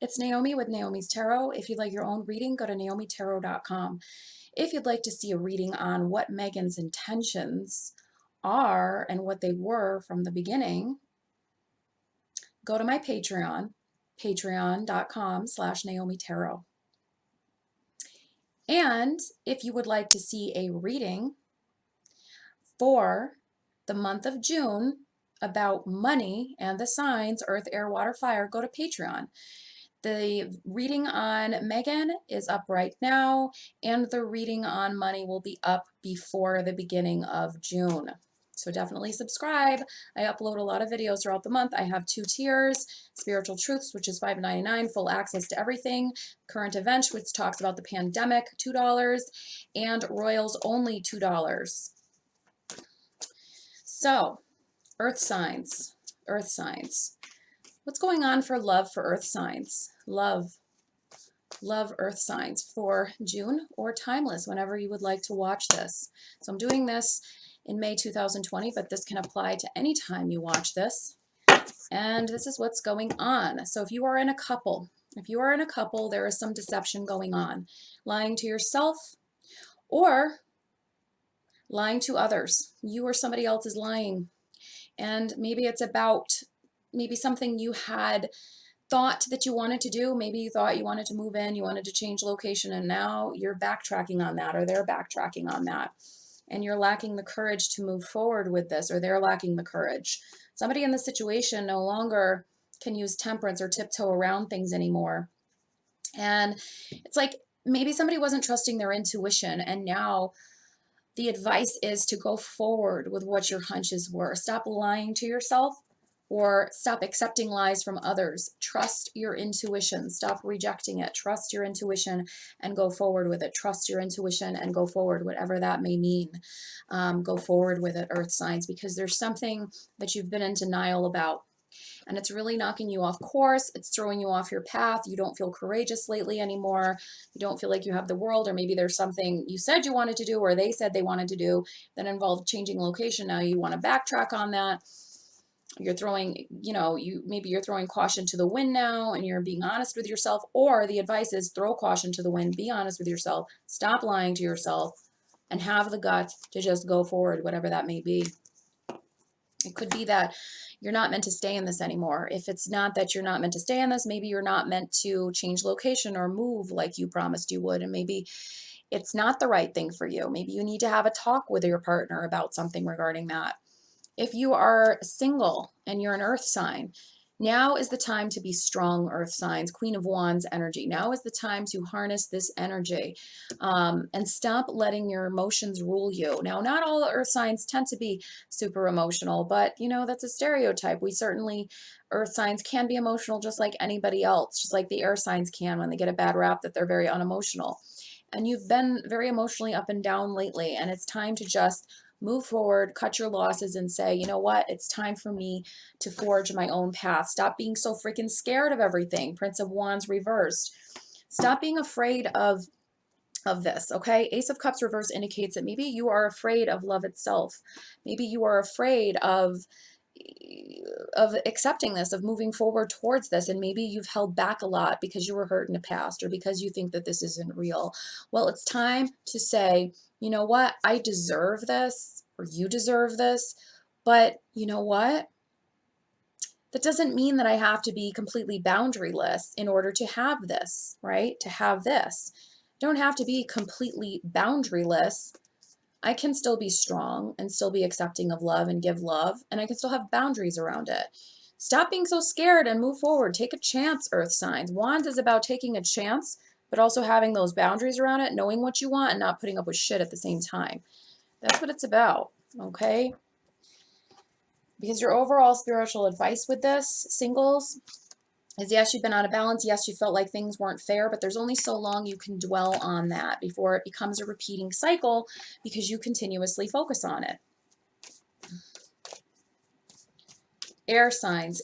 It's Naomi with Naomi's Tarot. If you'd like your own reading, go to naomitarot.com. If you'd like to see a reading on what Megan's intentions are and what they were from the beginning, go to my Patreon, patreon.com/Naomi Tarot. And if you would like to see a reading for the month of June about money and the signs, earth, air, water, fire, go to Patreon. The reading on Megan is up right now, and the reading on money will be up before the beginning of June. So definitely subscribe. I upload a lot of videos throughout the month. I have 2 tiers, Spiritual Truths, which is $5.99, full access to everything, Current Events, which talks about the pandemic, $2, and Royals only $2. So, earth signs, earth signs. What's going on for love for earth signs? Love earth signs for June or timeless, whenever you would like to watch this. So I'm doing this in May 2020, but this can apply to any time you watch this. And this is what's going on. So if you are in a couple, there is some deception going on. Lying to yourself or lying to others. You or somebody else is lying. And maybe it's about something you had thought that you wanted to do. Maybe you thought you wanted to move in, you wanted to change location, and now you're backtracking on that, or they're backtracking on that. And you're lacking the courage to move forward with this, or they're lacking the courage. Somebody in the situation no longer can use temperance or tiptoe around things anymore. And it's like maybe somebody wasn't trusting their intuition, and now the advice is to go forward with what your hunches were. Stop lying to yourself or stop accepting lies from others. Trust your intuition. Stop rejecting it. Trust your intuition and go forward with it. Trust your intuition and go forward, whatever that may mean. Go forward with it, earth signs, because there's something that you've been in denial about. And it's really knocking you off course. It's throwing you off your path. You don't feel courageous lately anymore. You don't feel like you have the world, or maybe there's something you said you wanted to do, or they said they wanted to do that involved changing location. Now you want to backtrack on that. You're throwing, maybe you're throwing caution to the wind now, and you're being honest with yourself, or the advice is throw caution to the wind, be honest with yourself, stop lying to yourself, and have the guts to just go forward, whatever that may be. It could be that you're not meant to stay in this anymore. If it's not that you're not meant to stay in this, maybe you're not meant to change location or move like you promised you would. And maybe it's not the right thing for you. Maybe you need to have a talk with your partner about something regarding that. If you are single and you're an earth sign, now is the time to be strong, earth signs, Queen of Wands energy. Now is the time to harness this energy and stop letting your emotions rule you. Now, not all earth signs tend to be super emotional, but that's a stereotype. Earth signs can be emotional just like anybody else, just like the air signs can when they get a bad rap that they're very unemotional. And you've been very emotionally up and down lately, and it's time to just move forward, cut your losses, and say, you know what, it's time for me to forge my own path. Stop being so freaking scared of everything. Prince of Wands reversed. Stop being afraid of this, okay? Ace of Cups reverse indicates that maybe you are afraid of love itself. Maybe you are afraid of accepting this, of moving forward towards this, and maybe you've held back a lot because you were hurt in the past, or because you think that this isn't real. Well, it's time to say, you know what, I deserve this, or you deserve this, but you know what, that doesn't mean that I have to be completely boundaryless in order to have this, right? To have this. I don't have to be completely boundaryless. I can still be strong and still be accepting of love and give love, and I can still have boundaries around it. Stop being so scared and move forward. Take a chance, earth signs. Wands is about taking a chance, but also having those boundaries around it, knowing what you want and not putting up with shit at the same time. That's what it's about, okay? Because your overall spiritual advice with this, singles, is yes, you've been out of balance. Yes, you felt like things weren't fair, but there's only so long you can dwell on that before it becomes a repeating cycle, because you continuously focus on it. Air signs,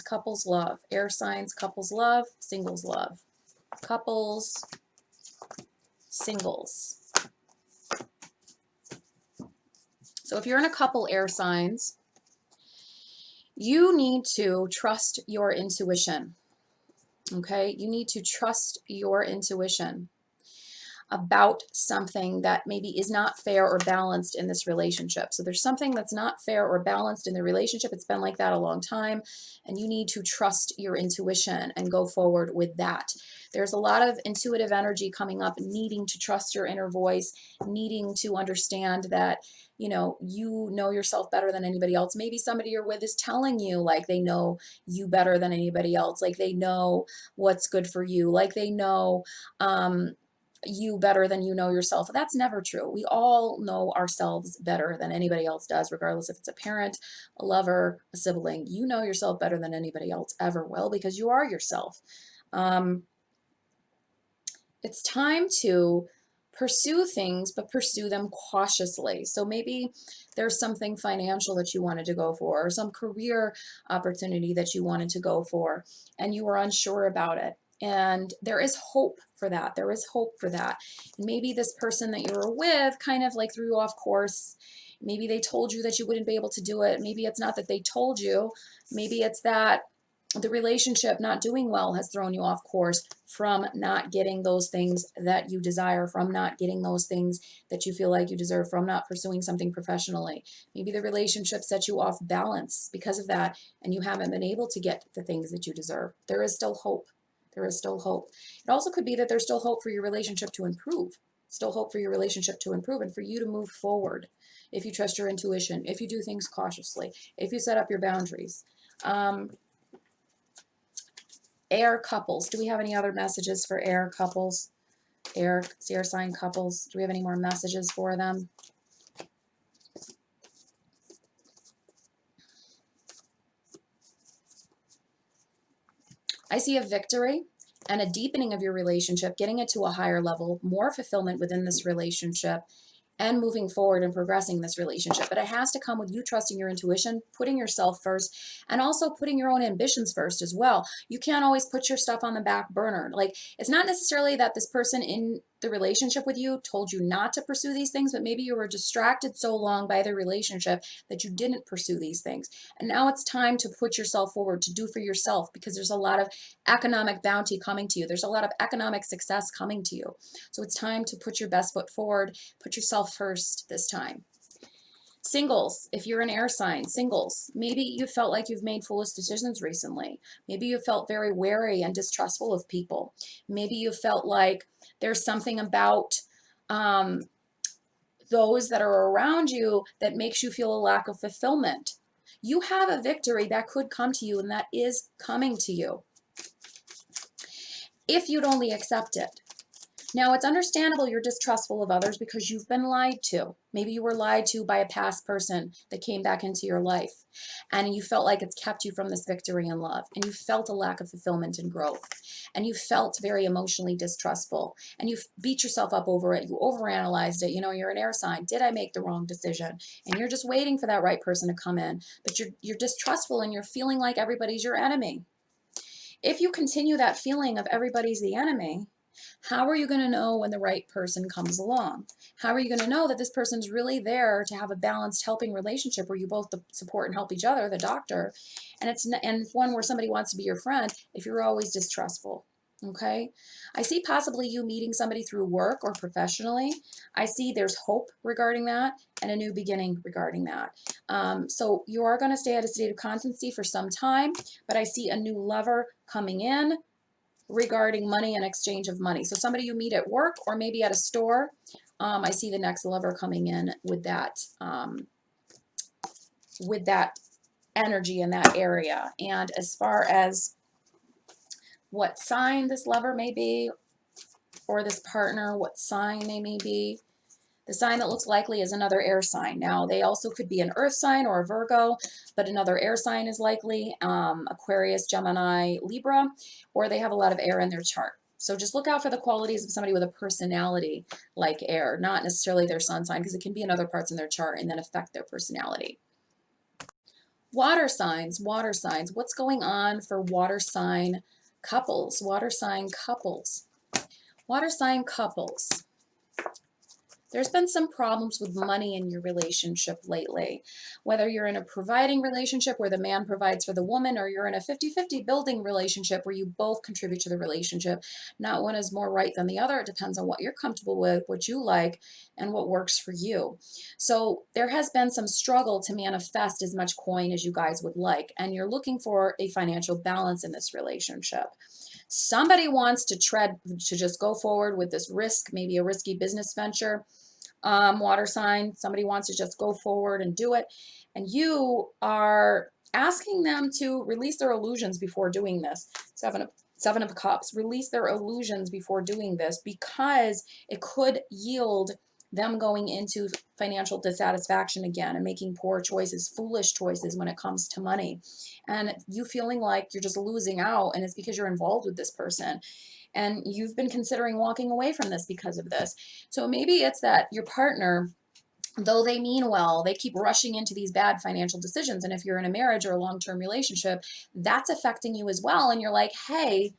couples love. Air signs, couples love, singles love. Couples, singles. So if you're in a couple, air signs, you need to trust your intuition. Okay, you need to trust your intuition about something that maybe is not fair or balanced in this relationship. So there's something that's not fair or balanced in the relationship. It's been like that a long time, and you need to trust your intuition and go forward with that. There's a lot of intuitive energy coming up, needing to trust your inner voice, needing to understand that, you know yourself better than anybody else. Maybe somebody you're with is telling you like they know you better than anybody else, like they know what's good for you, like they know you better than you know yourself. That's never true. We all know ourselves better than anybody else does, regardless if it's a parent, a lover, a sibling. You know yourself better than anybody else ever will, because you are yourself. It's time to pursue things, but pursue them cautiously. So maybe there's something financial that you wanted to go for, or some career opportunity that you wanted to go for, and you were unsure about it. And there is hope for that. There is hope for that. Maybe this person that you were with kind of like threw you off course. Maybe they told you that you wouldn't be able to do it. Maybe it's not that they told you. Maybe it's that the relationship not doing well has thrown you off course from not getting those things that you desire, from not getting those things that you feel like you deserve, from not pursuing something professionally. Maybe the relationship set you off balance because of that, and you haven't been able to get the things that you deserve. There is still hope. There is still hope. It also could be that there's still hope for your relationship to improve. Still hope for your relationship to improve and for you to move forward if you trust your intuition, if you do things cautiously, if you set up your boundaries. Air couples. Do we have any other messages for air couples? Air sign couples. Do we have any more messages for them? I see a victory and a deepening of your relationship, getting it to a higher level, more fulfillment within this relationship, and moving forward and progressing this relationship. But it has to come with you trusting your intuition, putting yourself first, and also putting your own ambitions first as well. You can't always put your stuff on the back burner. Like, it's not necessarily that this person in the relationship with you told you not to pursue these things, but maybe you were distracted so long by the relationship that you didn't pursue these things. And now it's time to put yourself forward, to do for yourself, because there's a lot of economic bounty coming to you. There's a lot of economic success coming to you. So it's time to put your best foot forward, put yourself first this time. Singles, if you're an air sign, singles, maybe you felt like you've made foolish decisions recently. Maybe you felt very wary and distrustful of people. Maybe you felt like there's something about those that are around you that makes you feel a lack of fulfillment. You have a victory that could come to you, and that is coming to you if you'd only accept it. Now, it's understandable you're distrustful of others because you've been lied to. Maybe you were lied to by a past person that came back into your life, and you felt like it's kept you from this victory in love, and you felt a lack of fulfillment and growth, and you felt very emotionally distrustful, and you beat yourself up over it. You overanalyzed it. You know, you're an air sign. Did I make the wrong decision? And you're just waiting for that right person to come in, but you're distrustful, and you're feeling like everybody's your enemy. If you continue that feeling of everybody's the enemy, how are you going to know when the right person comes along? How are you going to know that this person's really there to have a balanced, helping relationship where you both support and help each other, the doctor, and it's one where somebody wants to be your friend if you're always distrustful? Okay, I see possibly you meeting somebody through work or professionally. I see there's hope regarding that and a new beginning regarding that. So you are going to stay at a state of constancy for some time, but I see a new lover coming in regarding money and exchange of money. So somebody you meet at work or maybe at a store, I see the next lover coming in with that energy in that area. And as far as what sign this lover may be, or this partner, what sign they may be, the sign that looks likely is another air sign. Now, they also could be an earth sign or a Virgo, but another air sign is likely, Aquarius, Gemini, Libra, or they have a lot of air in their chart. So just look out for the qualities of somebody with a personality like air, not necessarily their sun sign, because it can be in other parts in their chart and then affect their personality. Water signs, water signs. What's going on for water sign couples? Water sign couples. Water sign couples. There's been some problems with money in your relationship lately. Whether you're in a providing relationship where the man provides for the woman, or you're in a 50-50 building relationship where you both contribute to the relationship. Not one is more right than the other. It depends on what you're comfortable with, what you like, and what works for you. So there has been some struggle to manifest as much coin as you guys would like, and you're looking for a financial balance in this relationship. Somebody wants to just go forward with this risk, maybe a risky business venture. Water sign, somebody wants to just go forward and do it, and you are asking them to release their illusions before doing this. Seven of Cups, release their illusions before doing this, because it could yield them going into financial dissatisfaction again and making poor choices, foolish choices when it comes to money, and you feeling like you're just losing out, and it's because you're involved with this person and you've been considering walking away from this because of this. So maybe it's that your partner, though they mean well, they keep rushing into these bad financial decisions. And if you're in a marriage or a long-term relationship, that's affecting you as well. And you're like, hey,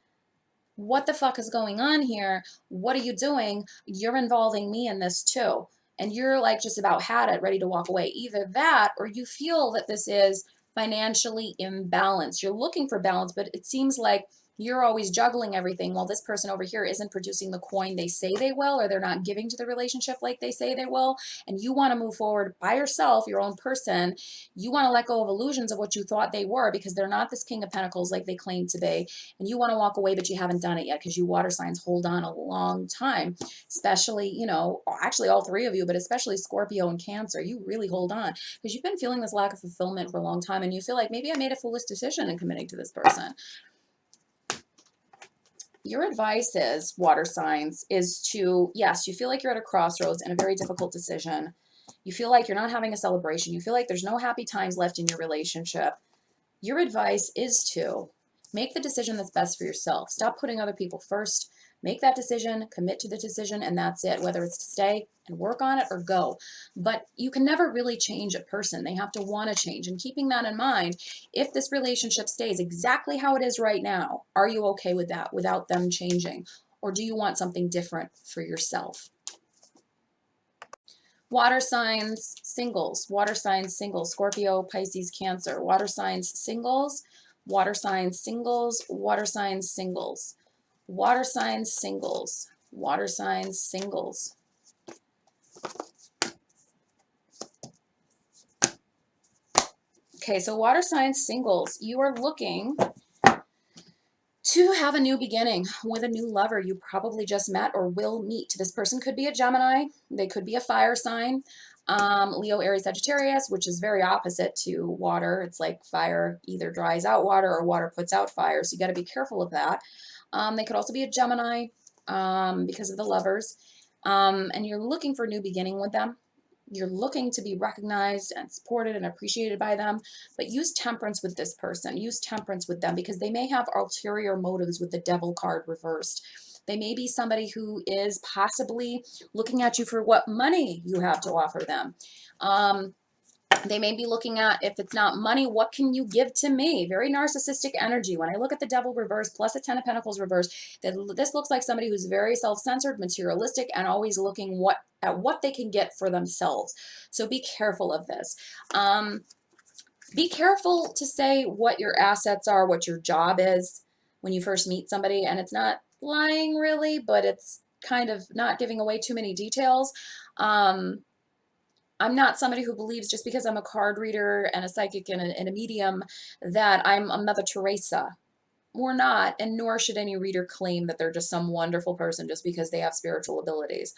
what the fuck is going on here? What are you doing? You're involving me in this too. And you're like just about had it, ready to walk away. Either that, or you feel that this is financially imbalanced. You're looking for balance, but it seems like you're always juggling everything while this person over here isn't producing the coin they say they will, or they're not giving to the relationship like they say they will. And you want to move forward by yourself, your own person. You want to let go of illusions of what you thought they were, because they're not this King of Pentacles like they claim to be, and you want to walk away, but you haven't done it yet, because you water signs hold on a long time, especially, actually all three of you, but especially Scorpio and Cancer. You really hold on because you've been feeling this lack of fulfillment for a long time, and you feel like maybe I made a foolish decision in committing to this person. Your advice is, water signs, is to, yes, you feel like you're at a crossroads and a very difficult decision. You feel like you're not having a celebration. You feel like there's no happy times left in your relationship. Your advice is to make the decision that's best for yourself. Stop putting other people first. Make that decision, commit to the decision, and that's it, whether it's to stay and work on it or go. But you can never really change a person. They have to want to change. And keeping that in mind, if this relationship stays exactly how it is right now, are you okay with that without them changing? Or do you want something different for yourself? Water signs, singles, water signs, singles, Scorpio, Pisces, Cancer, water signs, singles, water signs, singles, water signs, singles, water signs, singles, water signs, singles. Okay, so water signs, singles, you are looking to have a new beginning with a new lover you probably just met or will meet. This person could be a Gemini. They could be a fire sign. Leo, Aries, Sagittarius, which is very opposite to water. It's like fire either dries out water or water puts out fire. So you got to be careful of that. They could also be a Gemini because of the lovers. And you're looking for a new beginning with them. You're looking to be recognized and supported and appreciated by them, but use temperance with this person. Use temperance with them, because they may have ulterior motives with the Devil card reversed. They may be somebody who is possibly looking at you for what money you have to offer them. They may be looking at, if it's not money, what can you give to me? Very narcissistic energy. When I look at the Devil reverse plus the Ten of Pentacles reverse, this looks like somebody who's very self-centered, materialistic, and always looking at what they can get for themselves. So be careful of this. Be careful to say what your assets are, what your job is when you first meet somebody. And it's not lying really, but it's kind of not giving away too many details. I'm not somebody who believes just because I'm a card reader and a psychic and a medium that I'm a Mother Teresa. We're not, and nor should any reader claim that they're just some wonderful person just because they have spiritual abilities.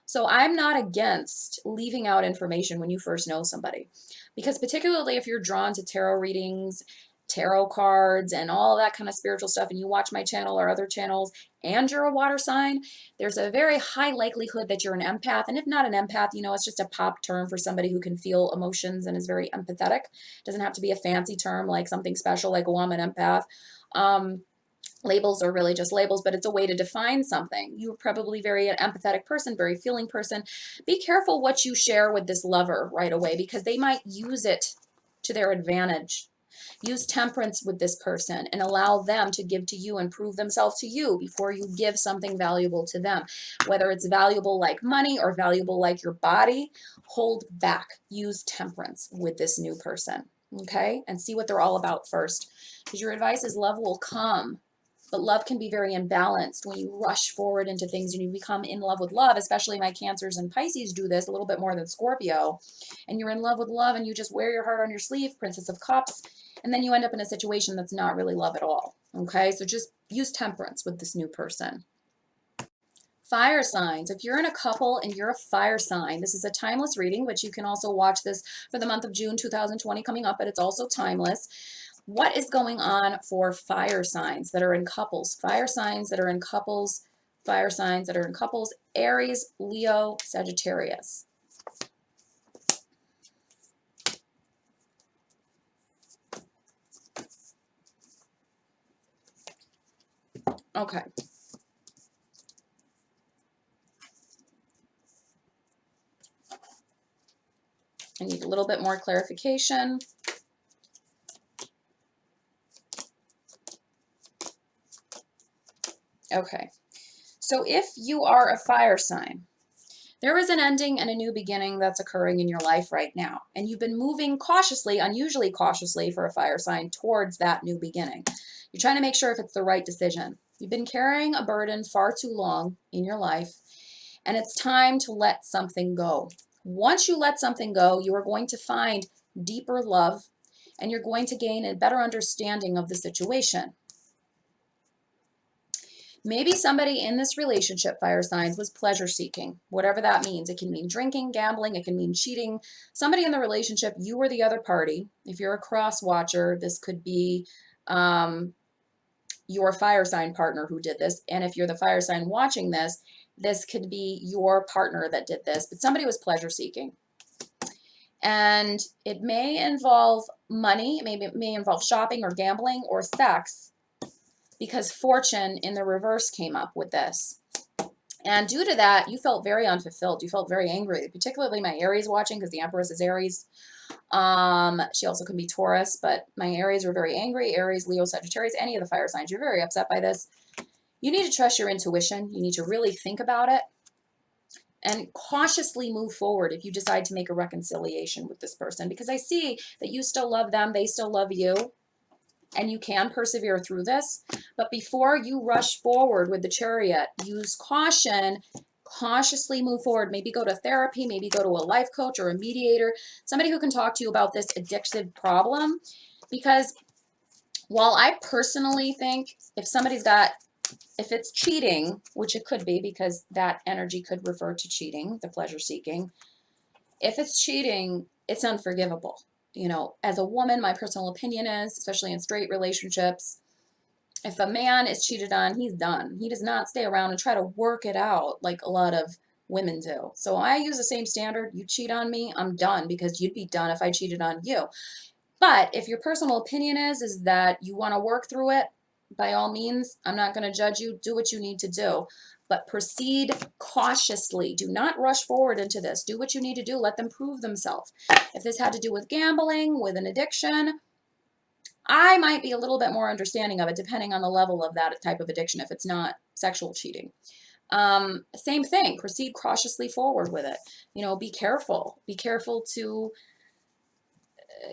So I'm not against leaving out information when you first know somebody, because particularly if you're drawn to tarot readings, tarot cards, and all that kind of spiritual stuff, and you watch my channel or other channels, and you're a water sign, there's a very high likelihood that you're an empath. And if not an empath, it's just a pop term for somebody who can feel emotions and is very empathetic. It doesn't have to be a fancy term like something special like, oh, I'm an empath. Labels are really just labels, but it's a way to define something. You're probably very an empathetic person, very feeling person. Be careful what you share with this lover right away, because they might use it to their advantage. Use temperance with this person and allow them to give to you and prove themselves to you before you give something valuable to them. Whether it's valuable like money or valuable like your body, hold back. Use temperance with this new person, okay? And see what they're all about first. Because your advice is love will come. But love can be very imbalanced when you rush forward into things and you become in love with love, especially my Cancers and Pisces do this a little bit more than Scorpio. And you're in love with love and you just wear your heart on your sleeve, Princess of Cups, and then you end up in a situation that's not really love at all. Okay, so just use temperance with this new person. Fire signs. If you're in a couple and you're a fire sign, this is a timeless reading, but you can also watch this for the month of June 2020 coming up, but it's also timeless. What is going on for fire signs that are in couples? Fire signs that are in couples, fire signs that are in couples, Aries, Leo, Sagittarius. Okay. I need a little bit more clarification. Okay. So if you are a fire sign, there is an ending and a new beginning that's occurring in your life right now. And you've been moving cautiously, unusually cautiously for a fire sign towards that new beginning. You're trying to make sure if it's the right decision. You've been carrying a burden far too long in your life, and it's time to let something go. Once you let something go, you are going to find deeper love and you're going to gain a better understanding of the situation. Maybe somebody in this relationship, fire signs, was pleasure seeking, whatever that means. It can mean drinking, gambling, it can mean cheating. Somebody in the relationship, you were the other party. If you're a cross watcher, this could be your fire sign partner who did this. And if you're the fire sign watching this, this could be your partner that did this, but somebody was pleasure seeking. And it may involve money, it may involve shopping or gambling or sex, because fortune in the reverse came up with this. And due to that, you felt very unfulfilled. You felt very angry, particularly my Aries watching, because the Empress is Aries. She also can be Taurus, but my Aries were very angry. Aries, Leo, Sagittarius, any of the fire signs, you're very upset by this. You need to trust your intuition. You need to really think about it and cautiously move forward if you decide to make a reconciliation with this person, because I see that you still love them, they still love you, and you can persevere through this. But before you rush forward with the Chariot, use caution, cautiously move forward. Maybe go to therapy, maybe go to a life coach or a mediator, somebody who can talk to you about this addictive problem. Because while I personally think if it's cheating, which it could be because that energy could refer to cheating, the pleasure seeking. If it's cheating, it's unforgivable. You know, as a woman, my personal opinion is, especially in straight relationships, if a man is cheated on, he's done. He does not stay around and try to work it out like a lot of women do. So I use the same standard. You cheat on me, I'm done, because you'd be done if I cheated on you. But if your personal opinion is that you want to work through it, by all means, I'm not going to judge you. Do what you need to do. But proceed cautiously. Do not rush forward into this. Do what you need to do. Let them prove themselves. If this had to do with gambling, with an addiction, I might be a little bit more understanding of it depending on the level of that type of addiction if it's not sexual cheating. Same thing. Proceed cautiously forward with it. You know, be careful. Be careful to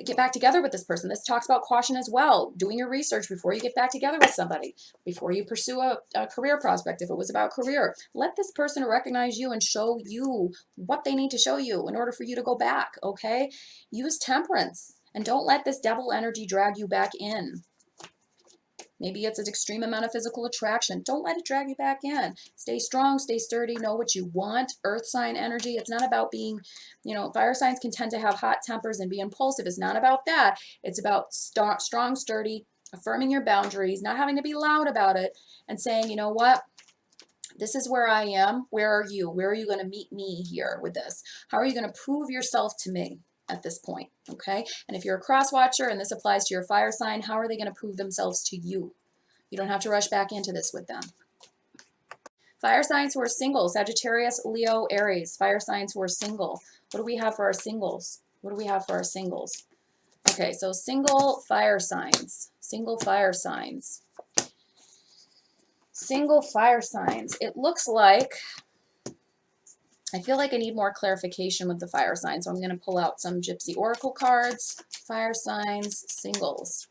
get back together with this person. This talks about caution as well. Doing your research before you get back together with somebody, before you pursue a career prospect. If it was about career, let this person recognize you and show you what they need to show you in order for you to go back. Okay. Use temperance and don't let this devil energy drag you back in. Maybe it's an extreme amount of physical attraction. Don't let it drag you back in. Stay strong, stay sturdy, know what you want. Earth sign energy. It's not about being, you know, fire signs can tend to have hot tempers and be impulsive. It's not about that. It's about strong, sturdy, affirming your boundaries, not having to be loud about it, and saying, you know what? This is where I am. Where are you? Where are you going to meet me here with this? How are you going to prove yourself to me at this point? Okay. And if you're a cross watcher and this applies to your fire sign, how are they going to prove themselves to you? You don't have to rush back into this with them. Fire signs who are single, Sagittarius, Leo, Aries. Fire signs who are single. What do we have for our singles? What do we have for our singles? Okay, so single fire signs. Single fire signs. Single fire signs. It looks like, I feel like I need more clarification with the fire signs, so I'm going to pull out some Gypsy Oracle cards. Fire signs, singles.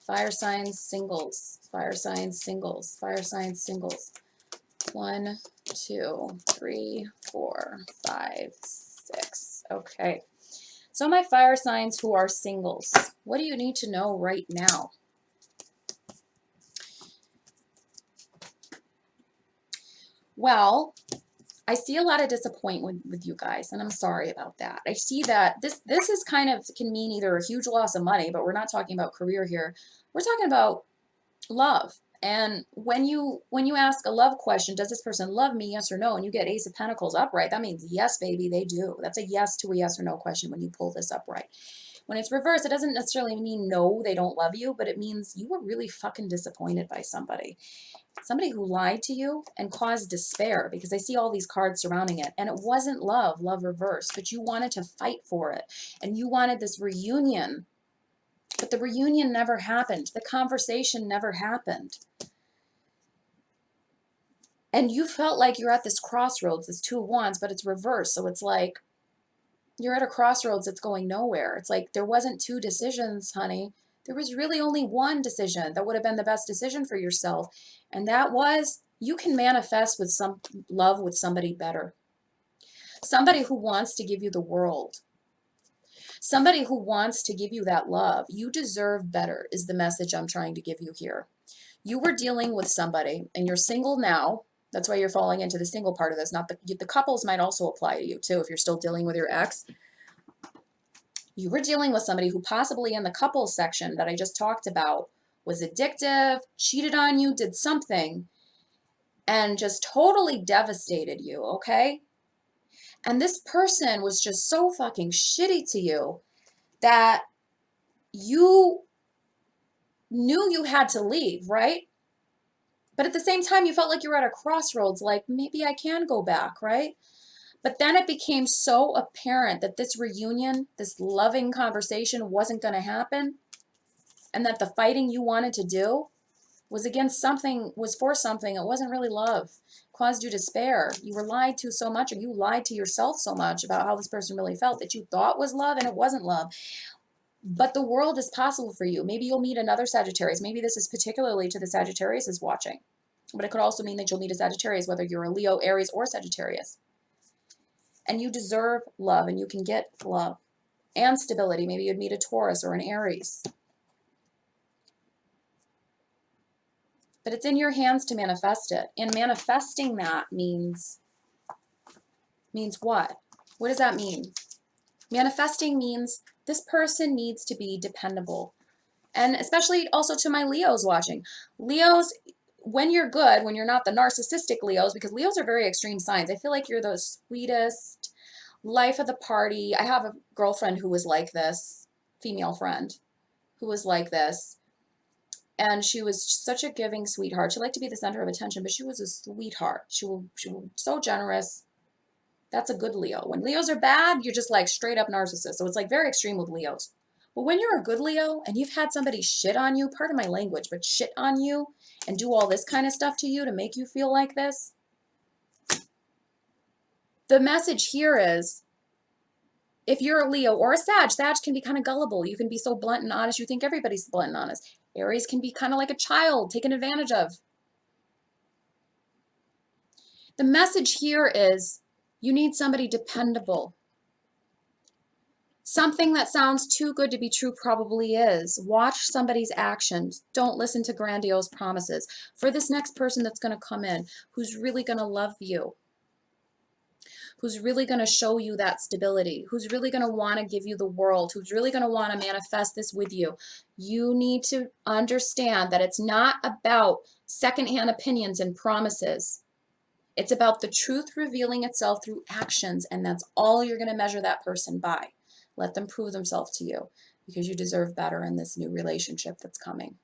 Fire signs, singles. Fire signs, singles. Fire signs, singles. 1, 2, 3, 4, 5, 6. Okay. So my fire signs who are singles, what do you need to know right now? Well, I see a lot of disappointment with you guys, and I'm sorry about that. I see that this is kind of, can mean either a huge loss of money, but we're not talking about career here. We're talking about love. And when you ask a love question, does this person love me, yes or no, and you get Ace of Pentacles upright, that means yes, baby, they do. That's a yes to a yes or no question when you pull this upright. When it's reversed, it doesn't necessarily mean no, they don't love you, but it means you were really fucking disappointed by somebody. Somebody who lied to you and caused despair, because I see all these cards surrounding it. And it wasn't love, love reversed, but you wanted to fight for it. And you wanted this reunion, but the reunion never happened. The conversation never happened. And you felt like you're at this crossroads, this Two of Wands, but it's reversed. So it's like you're at a crossroads that's going nowhere. It's like there wasn't two decisions, honey. There was really only one decision that would have been the best decision for yourself. And that was, you can manifest with some love with somebody better. Somebody who wants to give you the world. Somebody who wants to give you that love. You deserve better is the message I'm trying to give you here. You were dealing with somebody and you're single now. That's why you're falling into the single part of this. Not the couples might also apply to you too if you're still dealing with your ex. You were dealing with somebody who possibly in the couples section that I just talked about was addictive, cheated on you, did something, and just totally devastated you, okay? And this person was just so fucking shitty to you that you knew you had to leave, right? But at the same time, you felt like you were at a crossroads, like maybe I can go back, right? But then it became so apparent that this reunion, this loving conversation wasn't going to happen, and that the fighting you wanted to do was against something, was for something. It wasn't really love. It caused you despair. You were lied to so much, or you lied to yourself so much about how this person really felt that you thought was love and it wasn't love. But the world is possible for you. Maybe you'll meet another Sagittarius. Maybe this is particularly to the Sagittarius is watching. But it could also mean that you'll meet a Sagittarius, whether you're a Leo, Aries, or Sagittarius. And you deserve love, and you can get love and stability. Maybe you'd meet a Taurus or an Aries. But it's in your hands to manifest it. And manifesting that means what? What does that mean? Manifesting means this person needs to be dependable. And especially also to my Leos watching. Leos, when you're good, when you're not the narcissistic Leos, because Leos are very extreme signs. I feel like you're the sweetest, life of the party. I have a girlfriend who was like this, female friend, who was like this. And she was such a giving sweetheart. She liked to be the center of attention, but she was a sweetheart. She was so generous. That's a good Leo. When Leos are bad, you're just like straight up narcissist. So it's like very extreme with Leos. But when you're a good Leo and you've had somebody shit on you, pardon my language, but shit on you and do all this kind of stuff to you to make you feel like this, the message here is, if you're a Leo or a Sag can be kind of gullible. You can be so blunt and honest. You think everybody's blunt and honest. Aries can be kind of like a child, taken advantage of. The message here is you need somebody dependable. Something that sounds too good to be true probably is. Watch somebody's actions. Don't listen to grandiose promises. For this next person that's going to come in, who's really going to love you, who's really going to show you that stability, who's really going to want to give you the world, who's really going to want to manifest this with you, you need to understand that it's not about secondhand opinions and promises. It's about the truth revealing itself through actions, and that's all you're going to measure that person by. Let them prove themselves to you, because you deserve better in this new relationship that's coming.